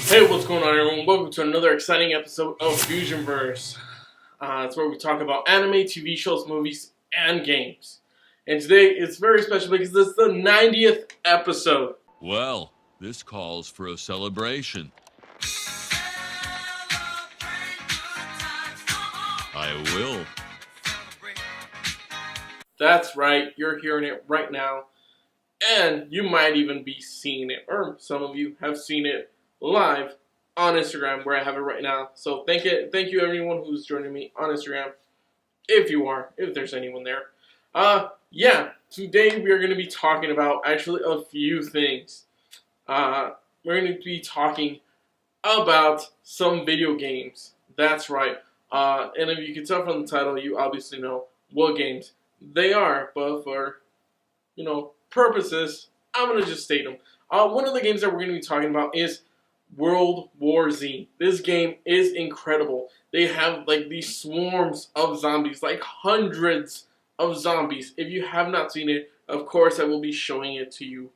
Hey, what's going on, everyone? Welcome to another exciting episode of Fusionverse. It's where we talk about anime, TV shows, movies, and games. And today it's very special because it's the 90th episode. Well, this calls for a celebration. I will. That's right, you're hearing it right now. And you might even be seeing it, or some of you have seen it live on Instagram, where I have it right now. So thank you everyone who's joining me on Instagram. If there's anyone there. Today we are going to be talking about actually a few things. We're going to be talking about some video games. That's right. And if you can tell from the title, you obviously know what games they are. But for, purposes, I'm going to just state them. One of the games that we're going to be talking about is World War Z. This game is incredible. They have like these swarms of zombies, like hundreds of zombies. If you have not seen it, of course I will be showing it to you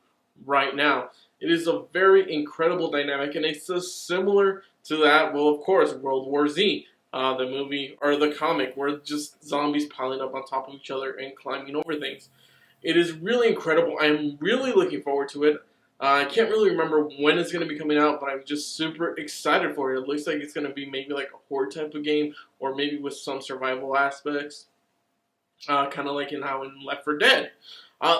right now. It is a very incredible dynamic, and it's similar to that, well, of course, World War Z, the movie or the comic, where just zombies piling up on top of each other and climbing over things. It is really incredible. I'm really looking forward to it. I can't really remember when it's going to be coming out, but I'm just super excited for it. It looks like it's going to be maybe like a horde type of game, or maybe with some survival aspects, kind of like in Left 4 Dead.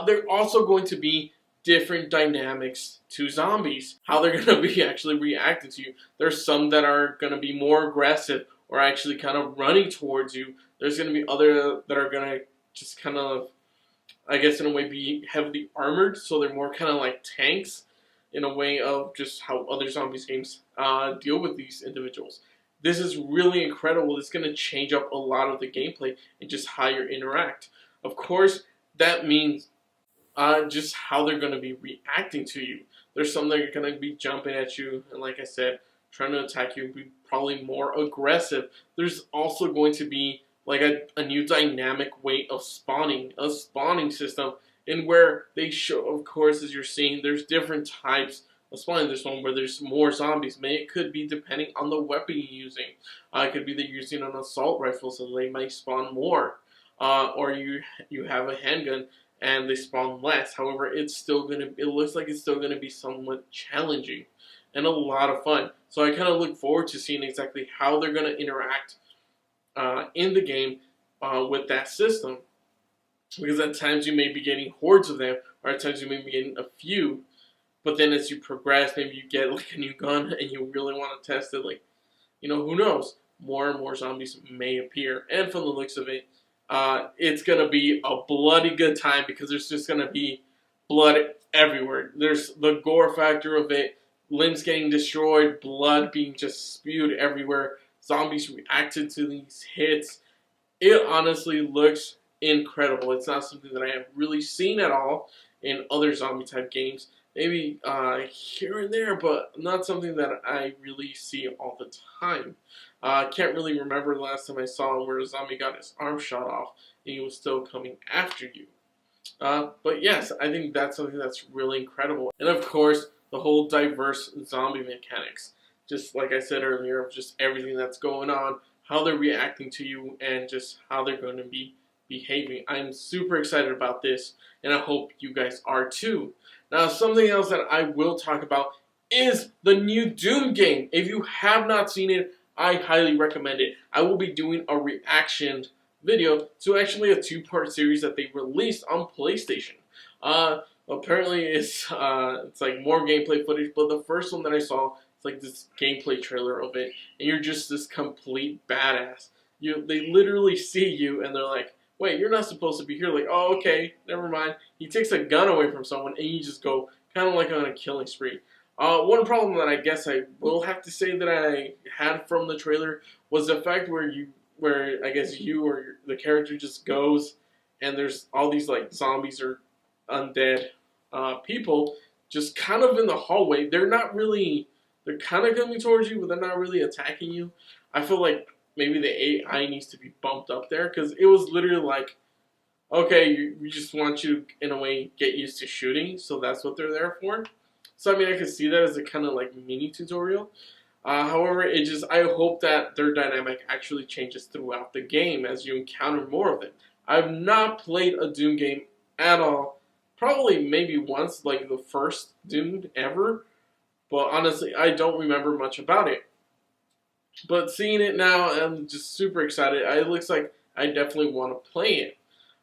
There are also going to be different dynamics to zombies, how they're going to be actually reacting to you. There's some that are going to be more aggressive or actually kind of running towards you. There's going to be other that are going to just kind of, I guess in a way, be heavily armored, so they're more kind of like tanks in a way of just how other zombies games deal with these individuals. This is really incredible. It's going to change up a lot of the gameplay and just how you interact. Of course, that means just how they're going to be reacting to you. There's some that are going to be jumping at you, and like I said, trying to attack you and be probably more aggressive. There's also going to be like a new dynamic way of spawning, a spawning system, in where they show, of course, as you're seeing, there's different types of spawning. There's one where there's more zombies. It could be depending on the weapon you're using. It could be that you're using an assault rifle, so they might spawn more. Or you have a handgun and they spawn less. However, it looks like it's still gonna be somewhat challenging and a lot of fun. So I kind of look forward to seeing exactly how they're gonna interact in the game with that system, because at times you may be getting hordes of them, or at times you may be getting a few, but then as you progress, maybe you get like a new gun and you really want to test it, like, who knows, more and more zombies may appear. And from the looks of it, it's gonna be a bloody good time, because there's just gonna be blood everywhere. There's the gore factor of it, limbs getting destroyed, blood being just spewed everywhere, zombies reacted to these hits. It honestly looks incredible. It's not something that I have really seen at all in other zombie type games. Maybe here and there, but not something that I really see all the time. I can't really remember the last time I saw where a zombie got his arm shot off and he was still coming after you. But yes, I think that's something that's really incredible. And of course, the whole diverse zombie mechanics. Just like I said earlier, of just everything that's going on, how they're reacting to you, and just how they're going to be behaving. I'm super excited about this, and I hope you guys are too. Now, something else that I will talk about is the new Doom game. If you have not seen it, I highly recommend it. I will be doing a reaction video to actually a two-part series that they released on PlayStation. Apparently, it's like more gameplay footage, but the first one that I saw, like this gameplay trailer of it, and you're just this complete badass. They literally see you and they're like, wait, you're not supposed to be here. Like, oh, okay, never mind. He takes a gun away from someone and you just go kind of like on a killing spree. One problem that I guess I will have to say that I had from the trailer was the fact where I guess you or the character just goes and there's all these like zombies or undead people just kind of in the hallway. They're kind of coming towards you, but they're not really attacking you. I feel like maybe the AI needs to be bumped up there, because it was literally like, okay, we just want you to, in a way, get used to shooting, so that's what they're there for. So I mean, I could see that as a kind of like mini tutorial. However, I hope that their dynamic actually changes throughout the game as you encounter more of them. I've not played a Doom game at all. Probably maybe once, like the first Doom ever. But honestly, I don't remember much about it. But seeing it now, I'm just super excited. It looks like I definitely want to play it.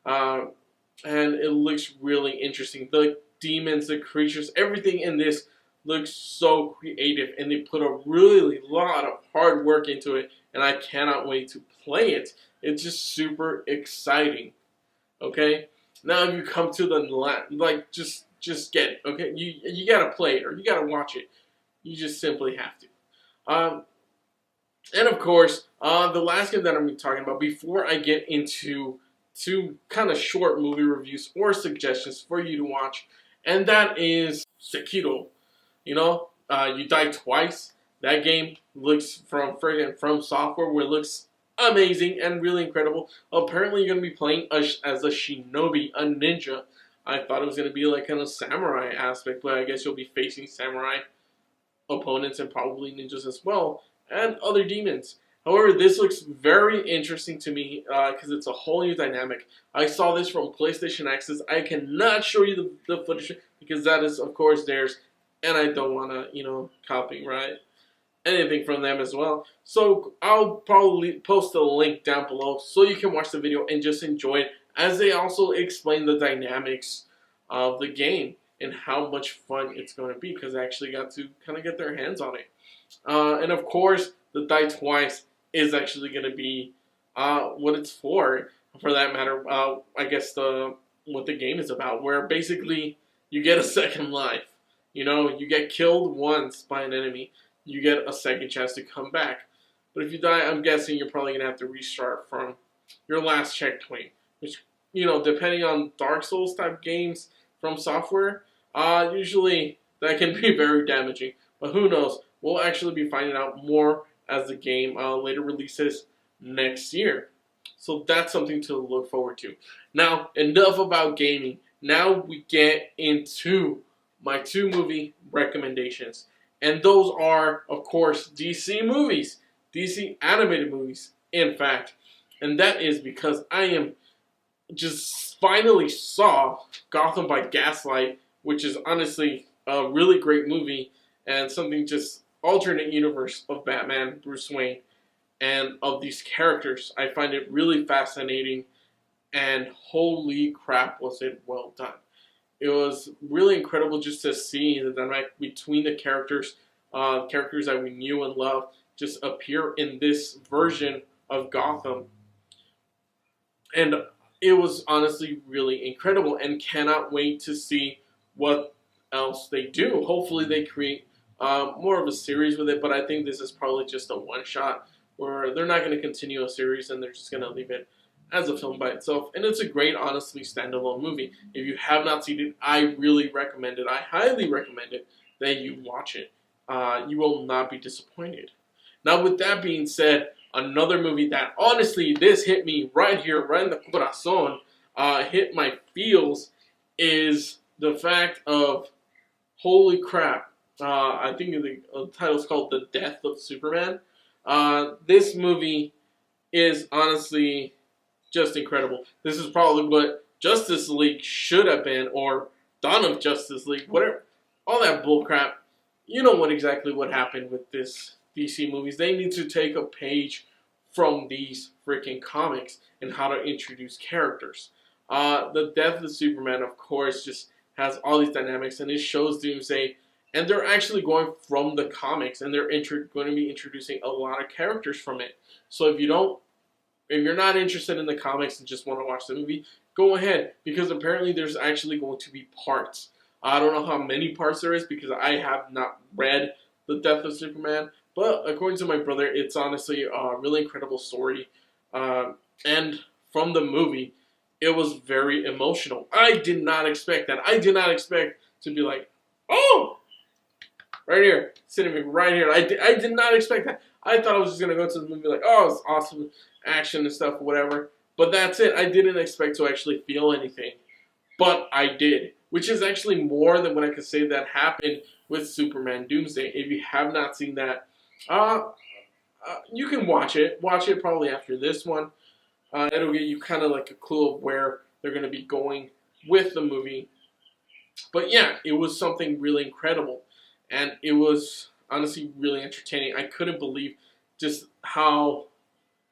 And it looks really interesting. The demons, the creatures, everything in this looks so creative. And they put a really lot of hard work into it. And I cannot wait to play it. It's just super exciting. Okay? Now if you come to the, just get it. Okay? You gotta play it or you gotta watch it. You just simply have to. And of course, the last game that I'm going to be talking about before I get into two kind of short movie reviews or suggestions for you to watch, and that is Sekiro. You know, you die twice. That game looks from Software, where it looks amazing and really incredible. Apparently, you're going to be playing as a shinobi, a ninja. I thought it was going to be like kind of samurai aspect, but I guess you'll be facing samurai opponents and probably ninjas as well, and other demons. However, this looks very interesting to me because it's a whole new dynamic. I saw this from PlayStation Access. I cannot show you the footage because that is, of course, theirs, and I don't want to, copyright anything from them as well. So I'll probably post a link down below so you can watch the video and just enjoy it as they also explain the dynamics of the game and how much fun it's going to be because I actually got to kind of get their hands on it. And of course, the die twice is actually going to be what it's for that matter. I guess what the game is about, where basically you get a second life. You get killed once by an enemy, you get a second chance to come back. But if you die, I'm guessing you're probably going to have to restart from your last checkpoint, which, depending on Dark Souls type games from Software, usually that can be very damaging. But who knows? We'll actually be finding out more as the game later releases next year. So that's something to look forward to. Now, enough about gaming. Now we get into my 2 movie recommendations. And those are, of course, DC movies. DC animated movies, in fact. And that is because I am just finally saw Gotham by Gaslight, which is honestly a really great movie and something just alternate universe of Batman, Bruce Wayne, and of these characters. I find it really fascinating, and holy crap was it well done. It was really incredible just to see the dynamic between the characters that we knew and loved just appear in this version of Gotham. And it was honestly really incredible and cannot wait to see what else they do. Hopefully they create more of a series with it, but I think this is probably just a one-shot where they're not going to continue a series and they're just going to leave it as a film by itself. And it's a great, honestly, standalone movie. If you have not seen it, I really recommend it. I highly recommend it that you watch it. You will not be disappointed. Now, with that being said, another movie that, honestly, this hit me right here, right in the corazon, hit my feels, is the fact of, holy crap, I think the title is called The Death of Superman. This movie is honestly just incredible. This is probably what Justice League should have been, or Dawn of Justice League, whatever, all that bullcrap. You know exactly what happened with this DC movies. They need to take a page from these freaking comics and how to introduce characters. The Death of Superman, of course, just has all these dynamics, and it shows Doomsday, and they're actually going from the comics, and they're going to be introducing a lot of characters from it. So if you're not interested in the comics and just want to watch the movie, go ahead, because apparently there's actually going to be parts. I don't know how many parts there is because I have not read The Death of Superman, but according to my brother, it's honestly a really incredible story. And from the movie, it was very emotional. I did not expect that. I did not expect to be like, oh, right here, sitting me right here. I did not expect that. I thought I was just going to go to the movie like, oh, it's awesome action and stuff, whatever. But that's it. I didn't expect to actually feel anything. But I did, which is actually more than what I could say that happened with Superman Doomsday. If you have not seen that, you can watch it. Watch it probably after this one. It'll give you kind of like a clue of where they're going to be going with the movie. But yeah, it was something really incredible. And it was honestly really entertaining. I couldn't believe just how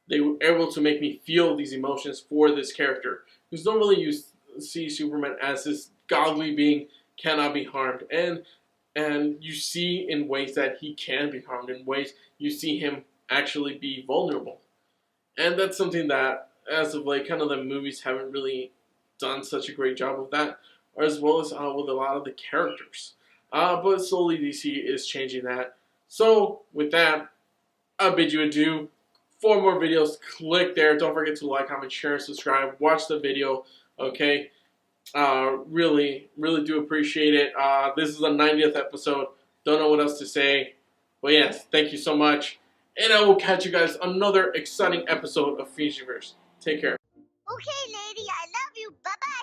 they were able to make me feel these emotions for this character. Because normally you see Superman as this godly being, cannot be harmed. And you see in ways that he can be harmed, in ways you see him actually be vulnerable. And that's something that, as of late, kind of the movies haven't really done such a great job of that, as well as with a lot of the characters. But slowly DC is changing that. So, with that, I bid you adieu. For more videos, click there. Don't forget to like, comment, share, and subscribe. Watch the video, okay? Really, really do appreciate it. This is the 90th episode. Don't know what else to say. But yes, thank you so much. And I will catch you guys on another exciting episode of Fusionverse. Take care. Okay, lady, I love you. Bye-bye.